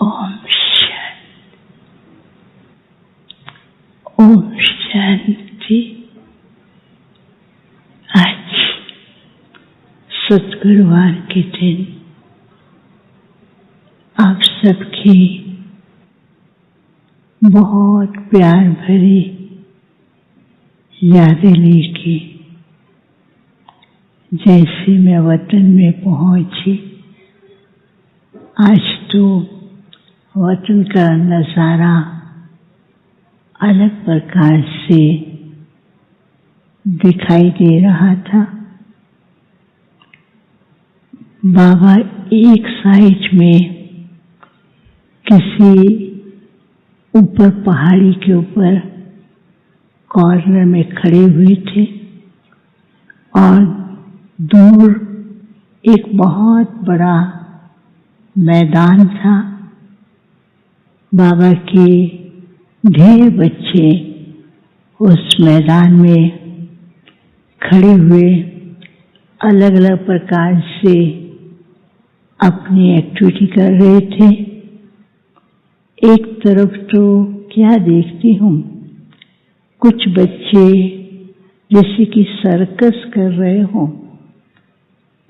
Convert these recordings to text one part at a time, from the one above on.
ओम शांति। ओम शांति। आज सद्गुरुवार के दिन आप सबकी बहुत प्यार भरी यादें लेके जैसे मैं वतन में पहुंची, आज तो वतन का नज़ारा अलग प्रकार से दिखाई दे रहा था। बाबा एक साइड में किसी ऊपर पहाड़ी के ऊपर कॉर्नर में खड़े हुए थे और दूर एक बहुत बड़ा मैदान था। बाबा के ढेर बच्चे उस मैदान में खड़े हुए अलग अलग प्रकार से अपनी एक्टिविटी कर रहे थे। एक तरफ तो क्या देखती हूँ, कुछ बच्चे जैसे कि सर्कस कर रहे हों,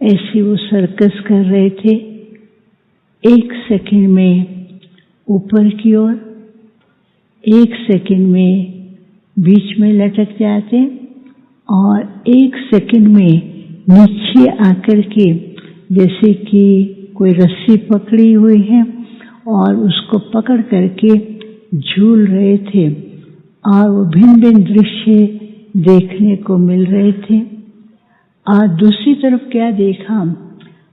ऐसे वो सर्कस कर रहे थे। एक सेकंड में ऊपर की ओर, एक सेकंड में बीच में लटक जाते और एक सेकंड में नीचे आकर के जैसे कि कोई रस्सी पकड़ी हुई है और उसको पकड़ करके झूल रहे थे और वो भिन्न भिन्न दृश्य देखने को मिल रहे थे। और दूसरी तरफ क्या देखा,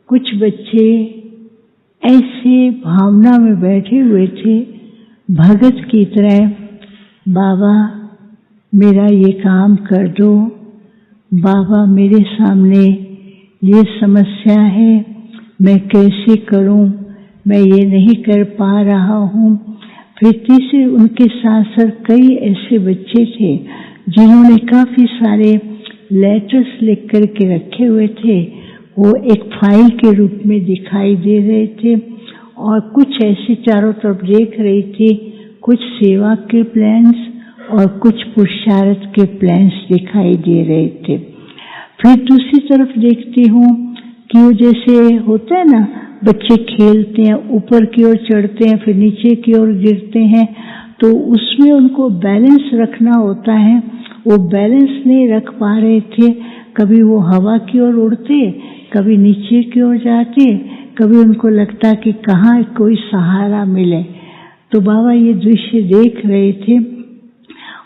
कुछ बच्चे ऐसे भावना में बैठे हुए थे भगत की तरह, बाबा मेरा ये काम कर दो, बाबा मेरे सामने ये समस्या है, मैं कैसे करूं, मैं ये नहीं कर पा रहा हूं। फिर तीसरे उनके साथ साथ कई ऐसे बच्चे थे जिन्होंने काफी सारे लेटर्स लिख कर के रखे हुए थे, वो एक फाइल के रूप में दिखाई दे रहे थे और कुछ ऐसे चारों तरफ देख रही थी, कुछ सेवा के प्लान्स और कुछ पुरुषार्थ के प्लान्स दिखाई दे रहे थे। फिर दूसरी तरफ देखती हूँ कि वो जैसे होता है ना, बच्चे खेलते हैं, ऊपर की ओर चढ़ते हैं, फिर नीचे की ओर गिरते हैं, तो उसमें उनको बैलेंस रखना होता है, वो बैलेंस नहीं रख पा रहे थे। कभी वो हवा की ओर उड़ते, कभी नीचे की ओर जाते, कभी उनको लगता कि कहाँ कोई सहारा मिले। तो बाबा ये दृश्य देख रहे थे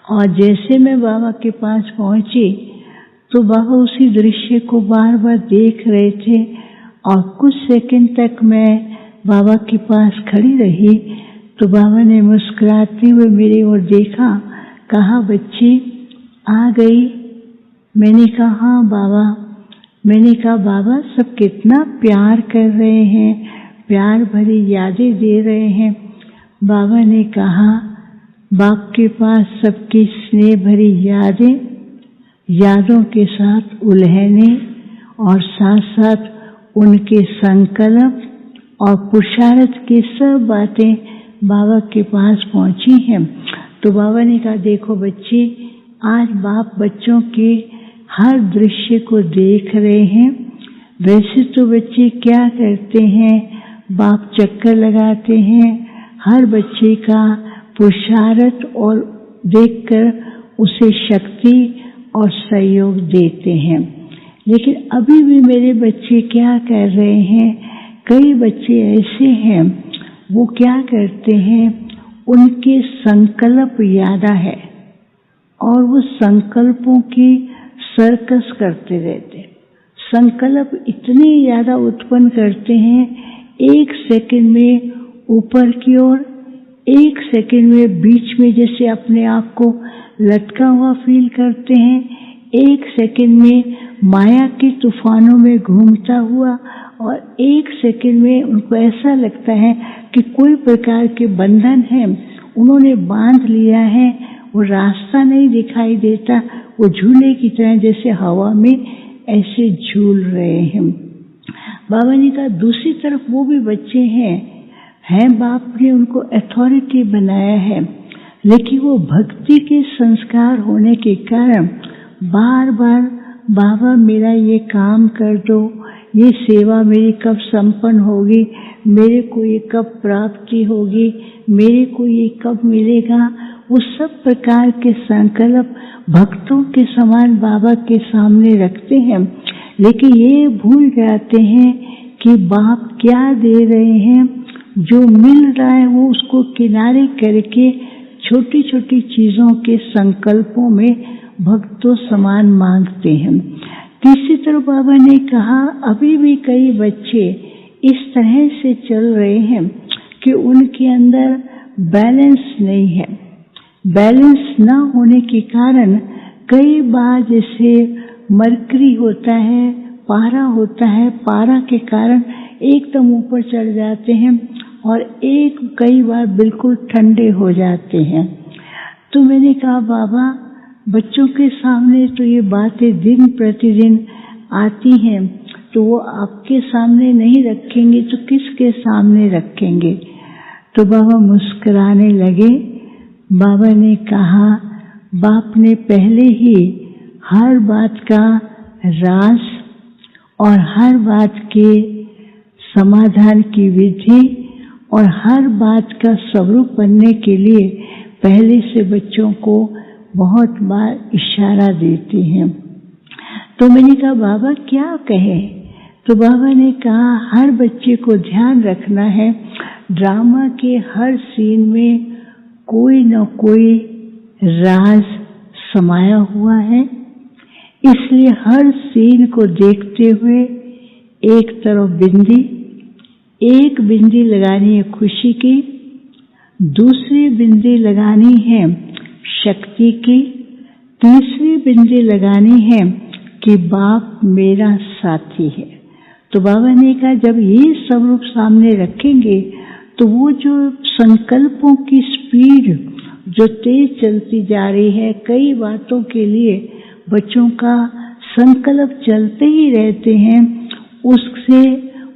और जैसे मैं बाबा के पास पहुंची तो बाबा उसी दृश्य को बार बार देख रहे थे और कुछ सेकंड तक मैं बाबा के पास खड़ी रही। तो बाबा ने मुस्कुराते हुए मेरी ओर देखा, कहा बच्ची आ गई। मैंने कहा हाँ बाबा। मैंने कहा बाबा सब कितना प्यार कर रहे हैं, प्यार भरी यादें दे रहे हैं। बाबा ने कहा बाप के पास सबकी स्नेह भरी यादें, यादों के साथ उलहने और साथ साथ उनके संकल्प और पुरुषार्थ की सब बातें बाबा के पास पहुंची हैं। तो बाबा ने कहा देखो बच्ची, आज बाप बच्चों के हर दृश्य को देख रहे हैं। वैसे तो बच्चे क्या करते हैं, बाप चक्कर लगाते हैं, हर बच्चे का पुरुषार्थ और देखकर उसे शक्ति और सहयोग देते हैं। लेकिन अभी भी मेरे बच्चे क्या कर रहे हैं, कई बच्चे ऐसे हैं वो क्या करते हैं, उनके संकल्प यादा है और वो संकल्पों की सर्कस करते रहते। संकल्प इतने ज़्यादा उत्पन्न करते हैं, एक सेकंड में ऊपर की ओर, एक सेकंड में बीच में जैसे अपने आप को लटका हुआ फील करते हैं, एक सेकंड में माया के तूफानों में घूमता हुआ और एक सेकंड में उनको ऐसा लगता है कि कोई प्रकार के बंधन है, उन्होंने बांध लिया है, वो रास्ता नहीं दिखाई देता, वो झूले की तरह जैसे हवा में ऐसे झूल रहे हैं। बाबा ने कहा दूसरी तरफ वो भी बच्चे हैं, बाप ने उनको अथॉरिटी बनाया है, लेकिन वो भक्ति के संस्कार होने के कारण बार बार बाबा मेरा ये काम कर दो, ये सेवा मेरी कब संपन्न होगी, मेरे को ये कब प्राप्ति होगी, मेरे को ये कब मिलेगा, वो सब प्रकार के संकल्प भक्तों के समान बाबा के सामने रखते हैं। लेकिन ये भूल जाते हैं कि बाप क्या दे रहे हैं, जो मिल रहा है वो उसको किनारे करके छोटी छोटी चीजों के संकल्पों में भक्तों समान मांगते हैं। तीसरी तरफ बाबा ने कहा अभी भी कई बच्चे इस तरह से चल रहे हैं कि उनके अंदर बैलेंस नहीं है। बैलेंस ना होने के कारण कई बार जैसे मरकरी होता है, पारा होता है, पारा के कारण एकदम ऊपर चढ़ जाते हैं और कई बार बिल्कुल ठंडे हो जाते हैं। तो मैंने कहा बाबा बच्चों के सामने तो ये बातें दिन प्रतिदिन आती हैं, तो वो आपके सामने नहीं रखेंगे तो किसके सामने रखेंगे। तो बाबा मुस्कुराने लगे। बाबा ने कहा बाप ने पहले ही हर बात का राज और हर बात के समाधान की विधि और हर बात का स्वरूप बनने के लिए पहले से बच्चों को बहुत बार इशारा देते हैं। तो मैंने कहा बाबा क्या कहे। तो बाबा ने कहा हर बच्चे को ध्यान रखना है, ड्रामा के हर सीन में कोई न कोई राज समाया हुआ है, इसलिए हर सीन को देखते हुए एक तरफ एक बिंदी लगानी है खुशी की, दूसरी बिंदी लगानी है शक्ति की, तीसरी बिंदी लगानी है कि बाप मेरा साथी है। तो बाबा ने कहा जब ये सब रूप सामने रखेंगे तो वो जो संकल्पों की स्पीड जो तेज चलती जा रही है, कई बातों के लिए बच्चों का संकल्प चलते ही रहते हैं, उससे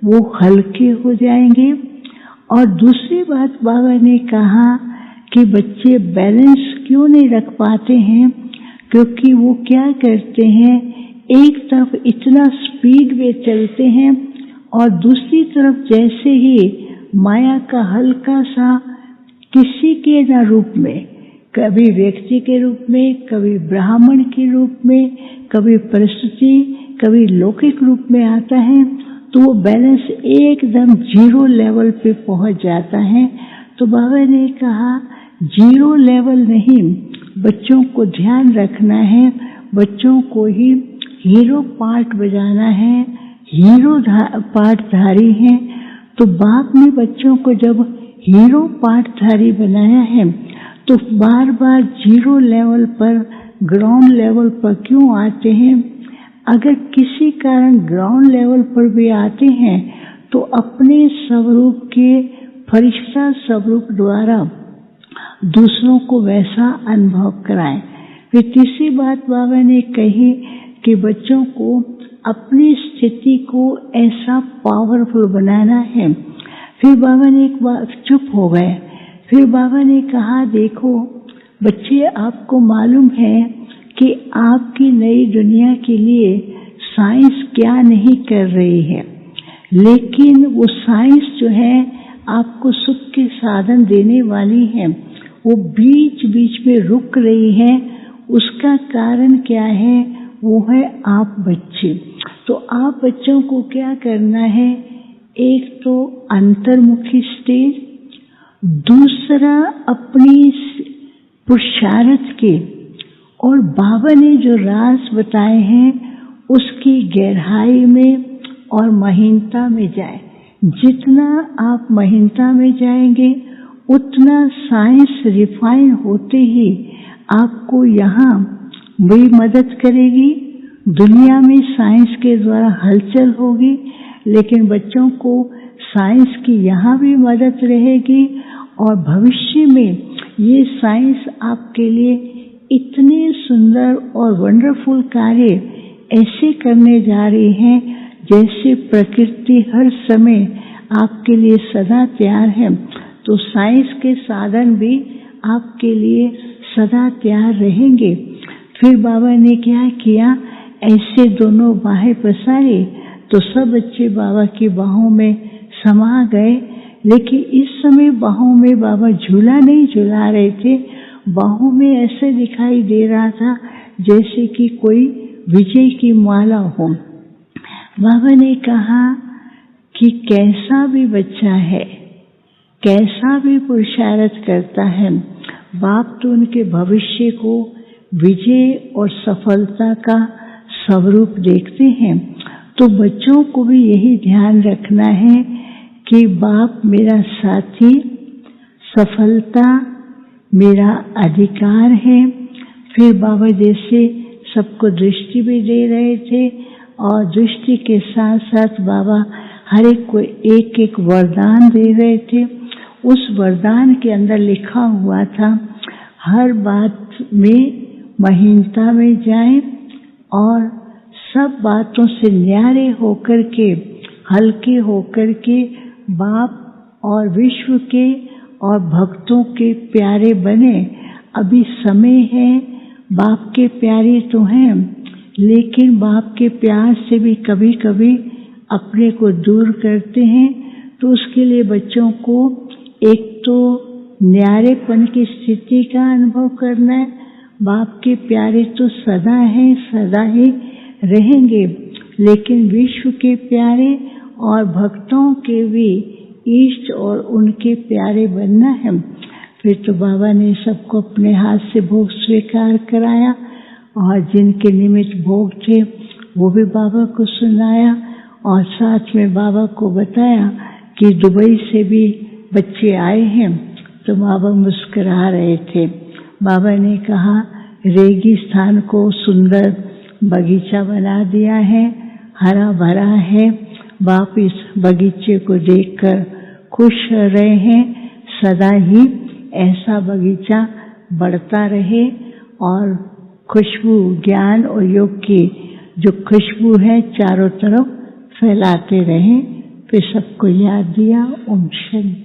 वो हल्के हो जाएंगे। और दूसरी बात बाबा ने कहा कि बच्चे बैलेंस क्यों नहीं रख पाते हैं, क्योंकि वो क्या करते हैं, एक तरफ इतना स्पीड में चलते हैं और दूसरी तरफ जैसे ही माया का हल्का सा किसी के ना रूप में, कभी व्यक्ति के रूप में, कभी ब्राह्मण के रूप में, कभी परिस्थिति, कभी लौकिक रूप में आता है, तो वो बैलेंस एकदम जीरो लेवल पे पहुंच जाता है। तो बाबा ने कहा जीरो लेवल नहीं, बच्चों को ध्यान रखना है, बच्चों को ही हीरो पार्ट बजाना है, हीरो पार्टधारी है। तो बाप ने बच्चों को जब हीरो पार्टधारी बनाया है तो बार बार जीरो लेवल पर, ग्राउंड लेवल पर क्यों आते हैं। अगर किसी कारण ग्राउंड लेवल पर भी आते हैं तो अपने स्वरूप के फरिश्ता स्वरूप द्वारा दूसरों को वैसा अनुभव कराएं। फिर तीसरी बात बाबा ने कही कि बच्चों को अपनी स्थिति को ऐसा पावरफुल बनाना है। फिर बाबा ने एक बार चुप हो गए। फिर बाबा ने कहा देखो बच्चे, आपको मालूम है कि आपकी नई दुनिया के लिए साइंस क्या नहीं कर रही है, लेकिन वो साइंस जो है आपको सुख के साधन देने वाली है, वो बीच बीच में रुक रही है। उसका कारण क्या है, वो है आप बच्चे। तो आप बच्चों को क्या करना है, एक तो अंतर्मुखी स्टेज, दूसरा अपनी पुरुषार्थ के और बाबा ने जो राज बताए हैं उसकी गहराई में और महीनता में जाए। जितना आप महीनता में जाएंगे उतना साइंस रिफाइन होते ही आपको यहाँ भी मदद करेगी, दुनिया में साइंस के द्वारा हलचल होगी, लेकिन बच्चों को साइंस की यहाँ भी मदद रहेगी। और भविष्य में ये साइंस आपके लिए इतने सुंदर और वंडरफुल कार्य ऐसे करने जा रही है जैसे प्रकृति हर समय आपके लिए सदा तैयार है। तो साइंस के साधन भी आपके लिए सदा तैयार रहेंगे। फिर बाबा ने क्या किया, ऐसे दोनों बाहें पसारी तो सब बच्चे बाबा की बाहों में समा गए। लेकिन इस समय बाहों में बाबा झूला नहीं झुला रहे थे, बाहों में ऐसे दिखाई दे रहा था जैसे कि कोई विजय की माला हो। बाबा ने कहा कि कैसा भी बच्चा है, कैसा भी पुरुषार्थ करता है, बाप तो उनके भविष्य को विजय और सफलता का स्वरूप देखते हैं। तो बच्चों को भी यही ध्यान रखना है कि बाप मेरा साथी, सफलता मेरा अधिकार है। फिर बाबा जैसे सबको दृष्टि भी दे रहे थे और दृष्टि के साथ साथ बाबा हर एक को एक एक वरदान दे रहे थे। उस वरदान के अंदर लिखा हुआ था, हर बात में महीनता में जाएं और सब बातों से न्यारे होकर के, हल्के होकर के बाप और विश्व के और भक्तों के प्यारे बने। अभी समय है, बाप के प्यारे तो हैं, लेकिन बाप के प्यार से भी कभी कभी अपने को दूर करते हैं। तो उसके लिए बच्चों को एक तो न्यारेपन की स्थिति का अनुभव करना है। बाप के प्यारे तो सदा हैं, सदा ही रहेंगे, लेकिन विश्व के प्यारे और भक्तों के भी इष्ट और उनके प्यारे बनना है। फिर तो बाबा ने सबको अपने हाथ से भोग स्वीकार कराया और जिनके निमित्त भोग थे वो भी बाबा को सुनाया और साथ में बाबा को बताया कि दुबई से भी बच्चे आए हैं। तो बाबा मुस्कुरा रहे थे। बाबा ने कहा रेगिस्तान को सुंदर बगीचा बना दिया है, हरा भरा है। बाप इस बगीचे को देखकर खुश रहे हैं। सदा ही ऐसा बगीचा बढ़ता रहे और खुशबू, ज्ञान और योग की जो खुशबू है चारों तरफ फैलाते रहें। फिर सबको याद दिया। ओम शांति।